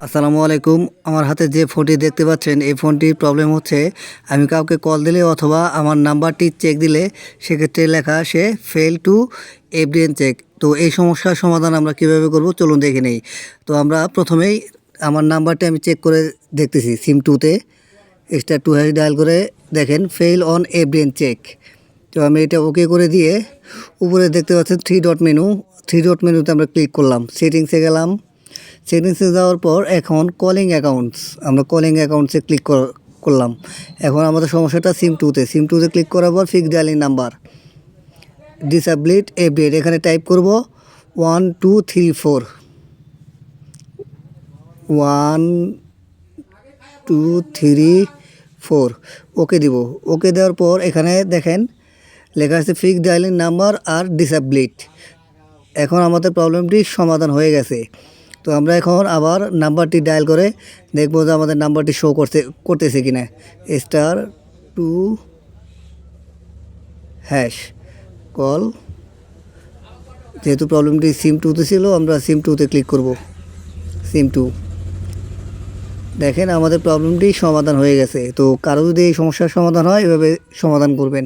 আসসালামু আলাইকুম। আমার হাতে যে ফোনটি দেখতে পাচ্ছেন, এই ফোনটির প্রবলেম হচ্ছে আমি কাউকে কল দিলে অথবা আমার নাম্বারটি চেক দিলে সেক্ষেত্রে লেখা আসে ফেল টু এফডিএন চেক। তো এই সমস্যার সমাধান আমরা কিভাবে করব চলুন দেখে নেই। তো আমরা প্রথমেই আমার নাম্বারটি আমি চেক করে দেখতেছি সিম টুতে *2# ডায়াল করে দেখেন ফেল অন এফডিএন চেক। তো আমি এটা ওকে করে দিয়ে উপরে দেখতে পাচ্ছেন থ্রি ডট মেনুতে আমরা ক্লিক করলাম, সেটিংসে গেলাম। সেটিংসে যাওয়ার পর এখন কলিং অ্যাকাউন্টস, আমরা কলিং অ্যাকাউন্টসে ক্লিক করলাম। এখন আমাদের সমস্যাটা সিম টুতে ক্লিক করার পর ফিক্স ডায়ালিং নাম্বার ডিসএবলিট এফডিএন এখানে টাইপ করব 1234 1234 ওকে দিব। ওকে দেওয়ার পর এখানে দেখেন লেখা আছে ফিক্স ডায়ালিং নাম্বার আর ডিসএবলিট। এখন আমাদের প্রবলেমটি সমাধান হয়ে গেছে। তো আমরা এখন আবার নাম্বারটি ডায়াল করে দেখব যে আমাদের নাম্বারটি শো করতেছে কিনা। *2# কল। যেহেতু প্রবলেমটি সিম টুতে ছিল, আমরা সিম টুতে ক্লিক করব। সিম টু দেখেন আমাদের প্রবলেমটি সমাধান হয়ে গেছে। তো কারো যদি এই সমস্যার সমাধান হয় এভাবে সমাধান করবেন।